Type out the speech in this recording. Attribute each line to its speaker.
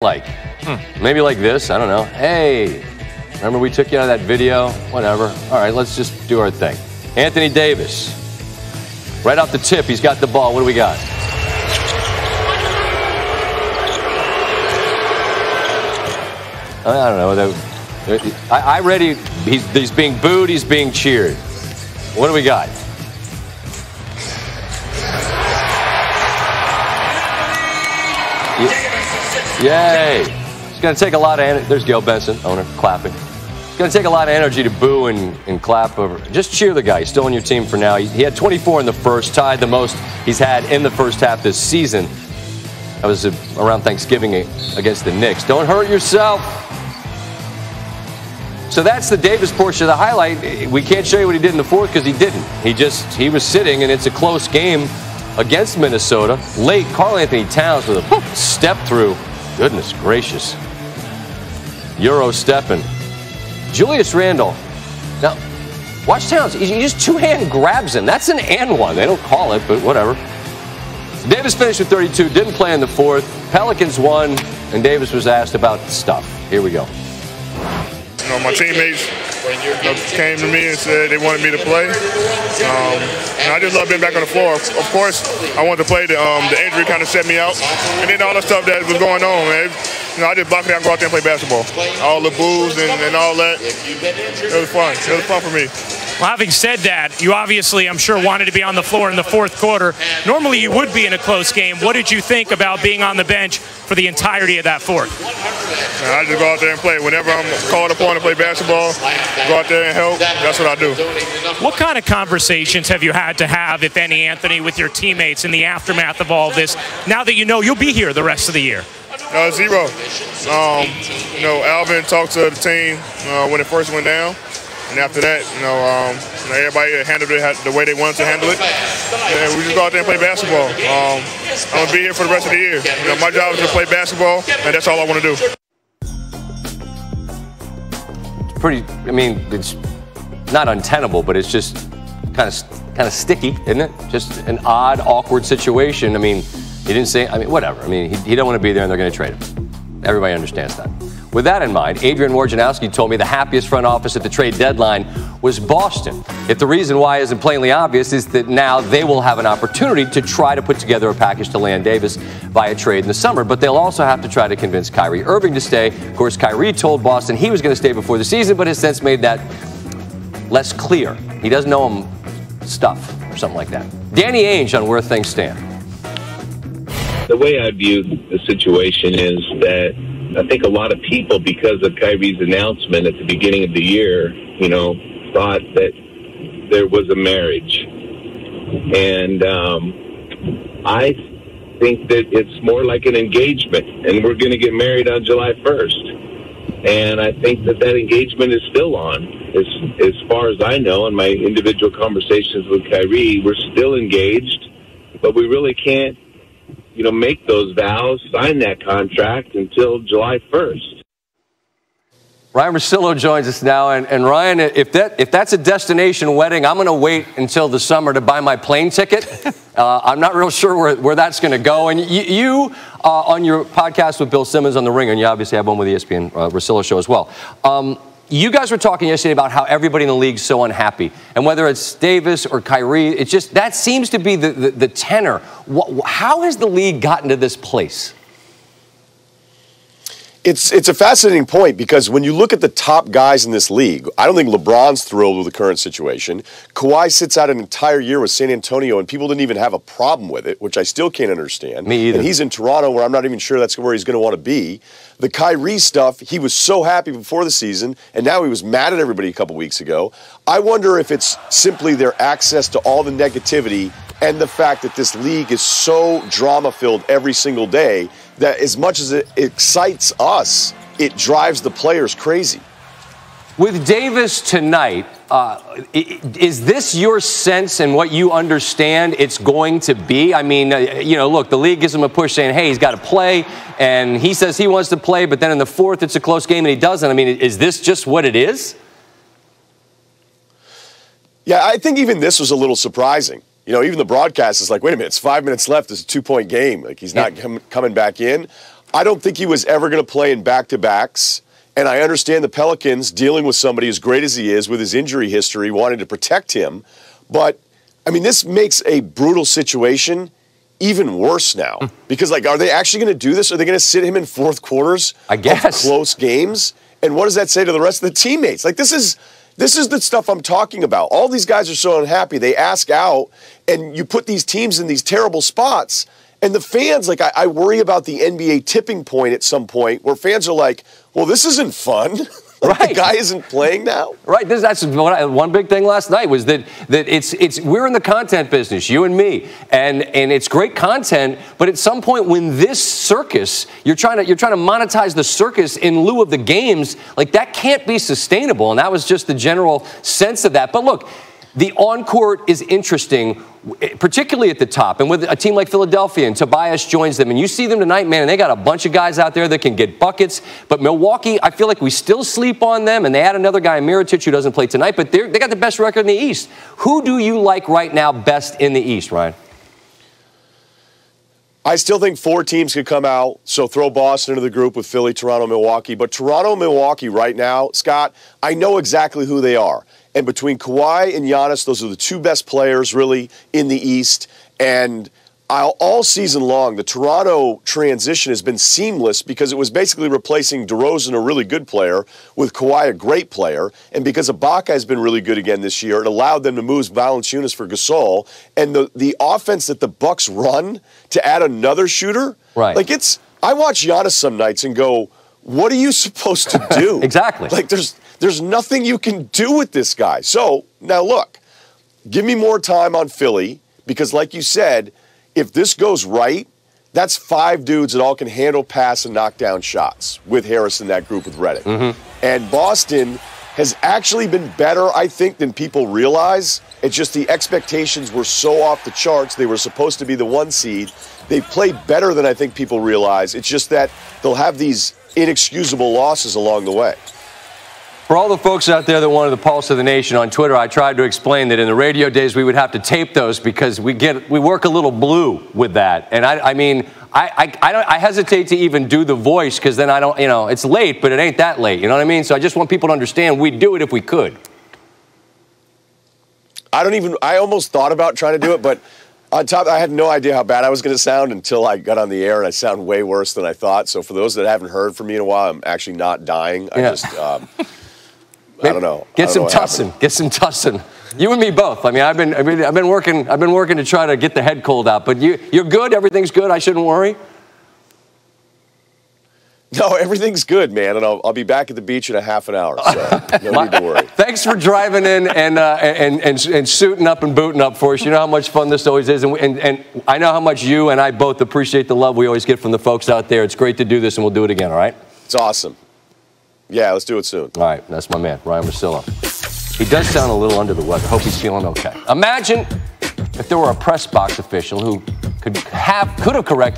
Speaker 1: like? Maybe like this, I don't know. Hey, remember we took you out of that video? Whatever. All right, let's just do our thing. Anthony Davis. Right off the tip, he's got the ball. What do we got? I don't know. I read he's being booed, he's being cheered. What do we got? Yay. It's going to take a lot of energy. There's Gail Benson, owner, clapping. It's going to take a lot of energy to boo and clap over. Just cheer the guy. He's still on your team for now. He had 24 in the first, tied the most he's had in the first half this season. That was around Thanksgiving against the Knicks. Don't hurt yourself. So that's the Davis portion of the highlight. We can't show you what he did in the fourth because he didn't. He was sitting, and it's a close game against Minnesota. Late, Karl-Anthony Towns with a step through. Goodness gracious. Euro stepping. Julius Randle. Now, watch Towns. He just two-hand grabs him. That's an and one. They don't call it, but whatever. Davis finished with 32, didn't play in the fourth. Pelicans won, and Davis was asked about stuff. Here we go.
Speaker 2: My teammates came to me and said they wanted me to play. And I just love being back on the floor. Of course, I wanted to play. The injury kind of set me out. And then all the stuff that was going on, man. I just blocked it out and go out there and play basketball. All the boos and all that. It was fun. It was fun for me.
Speaker 3: Well, having said that, you obviously, I'm sure, wanted to be on the floor in the fourth quarter. Normally, you would be in a close game. What did you think about being on the bench for the entirety of that fourth?
Speaker 2: I just go out there and play. Whenever I'm called upon to play basketball, go out there and help. That's what I do.
Speaker 3: What kind of conversations have you had to have, if any, Anthony, with your teammates in the aftermath of all this, now that you know you'll be here the rest of the year?
Speaker 2: Zero. Alvin talked to the team when it first went down. And after that, everybody handled it the way they wanted to handle it. And we just go out there and play basketball. I'm going to be here for the rest of the year. My job is to play basketball, and that's all I want to do.
Speaker 1: It's pretty, it's not untenable, but it's just kind of sticky, isn't it? Just an odd, awkward situation. He didn't say, whatever. He don't want to be there, and they're going to trade him. Everybody understands that. With that in mind, Adrian Wojnarowski told me the happiest front office at the trade deadline was Boston. If the reason why isn't plainly obvious, is that now they will have an opportunity to try to put together a package to land Davis via trade in the summer. But they'll also have to try to convince Kyrie Irving to stay. Of course, Kyrie told Boston he was going to stay before the season, but has since made that less clear. He doesn't know him stuff or something like that. Danny Ainge on where things stand.
Speaker 4: The way I view the situation is that I think a lot of people, because of Kyrie's announcement at the beginning of the year, thought that there was a marriage. And I think that it's more like an engagement, and we're going to get married on July 1st. And I think that engagement is still on. As far as I know, in my individual conversations with Kyrie, we're still engaged, but we really can't make those vows, sign that contract until July 1st.
Speaker 1: Ryan Russillo joins us now. And Ryan, if that's a destination wedding, I'm going to wait until the summer to buy my plane ticket. I'm not real sure where that's going to go. And you on your podcast with Bill Simmons on The Ringer, and you obviously have one with the ESPN Russillo show as well. You guys were talking yesterday about how everybody in the league is so unhappy. And whether it's Davis or Kyrie, it's just that seems to be the tenor. How has the league gotten to this place?
Speaker 5: It's a fascinating point, because when you look at the top guys in this league, I don't think LeBron's thrilled with the current situation. Kawhi sits out an entire year with San Antonio, and people didn't even have a problem with it, which I still can't understand.
Speaker 1: Me either.
Speaker 5: And he's in Toronto, where I'm not even sure that's where he's going to want to be. The Kyrie stuff, he was so happy before the season, and now he was mad at everybody a couple weeks ago. I wonder if it's simply their access to all the negativity and the fact that this league is so drama-filled every single day that as much as it excites us, it drives the players crazy.
Speaker 1: With Davis tonight, is this your sense and what you understand it's going to be? Look, the league gives him a push saying, hey, he's got to play, and he says he wants to play, but then in the fourth it's a close game and he doesn't. Is this just what it is?
Speaker 5: Yeah, I think even this was a little surprising. Even the broadcast is like, wait a minute, it's 5 minutes left. It's a 2-point game. Like, he's not coming back in. I don't think he was ever going to play in back-to-backs. And I understand the Pelicans dealing with somebody as great as he is with his injury history, wanting to protect him. But, I mean, this makes a brutal situation even worse now. Because, like, are they actually going to do this? Are they going to sit him in fourth quarters
Speaker 1: of
Speaker 5: close games? And what does that say to the rest of the teammates? Like, this is the stuff I'm talking about. All these guys are so unhappy. They ask out, and you put these teams in these terrible spots. And the fans, like, I worry about the NBA tipping point at some point where fans are like, well, this isn't fun. Like,
Speaker 1: right.
Speaker 5: The guy isn't playing now.
Speaker 1: Right. That's one big thing last night was that it's we're in the content business, you and me, and it's great content. But at some point, when this circus, you're trying to monetize the circus in lieu of the games, like that can't be sustainable. And that was just the general sense of that. But look, the on-court is interesting, particularly at the top. And with a team like Philadelphia and Tobias joins them, and you see them tonight, man, and they got a bunch of guys out there that can get buckets. But Milwaukee, I feel like we still sleep on them, and they add another guy, Mirotic, who doesn't play tonight, but they got the best record in the East. Who do you like right now best in the East, Ryan?
Speaker 5: I still think 4 teams could come out, so throw Boston into the group with Philly, Toronto, Milwaukee. But Toronto, Milwaukee right now, Scott, I know exactly who they are. And between Kawhi and Giannis, those are the 2 best players, really, in the East. And all season long, the Toronto transition has been seamless because it was basically replacing DeRozan, a really good player, with Kawhi, a great player. And because Ibaka has been really good again this year, it allowed them to move Valanciunas for Gasol. And the offense that the Bucks run to add another shooter,
Speaker 1: right?
Speaker 5: Like I watch Giannis some nights and go, what are you supposed to do?
Speaker 1: Exactly.
Speaker 5: Like there's nothing you can do with this guy. So now look, give me more time on Philly because, like you said, if this goes right, that's 5 dudes that all can handle, pass, and knock down shots with Harris in that group with Redick. Mm-hmm. And Boston has actually been better, I think, than people realize. It's just the expectations were so off the charts. They were supposed to be the 1 seed. They played better than I think people realize. It's just that they'll have these inexcusable losses along the way.
Speaker 1: For all the folks out there that wanted the pulse of the nation on Twitter, I tried to explain that in the radio days we would have to tape those because we work a little blue with that. And I hesitate to even do the voice because then I don't, it's late, but it ain't that late. You know what I mean? So I just want people to understand we'd do it if we could.
Speaker 5: I almost thought about trying to do it, but on top, I had no idea how bad I was going to sound until I got on the air, and I sound way worse than I thought. So for those that haven't heard from me in a while, I'm actually not dying. I just, I don't know.
Speaker 1: Get some tussin. Get some tussin. You and me both. I mean, I've been working to try to get the head cold out. But you're good. Everything's good. I shouldn't worry.
Speaker 5: No, everything's good, man, and I'll be back at the beach in a half an hour, so no need to worry.
Speaker 1: Thanks for driving in and suiting up and booting up for us. You know how much fun this always is, and I know how much you and I both appreciate the love we always get from the folks out there. It's great to do this, and we'll do it again, all right?
Speaker 5: It's awesome. Yeah, let's do it soon.
Speaker 1: All right, that's my man, Ryan Russillo. He does sound a little under the weather. Hope he's feeling okay. Imagine if there were a press box official who could have corrected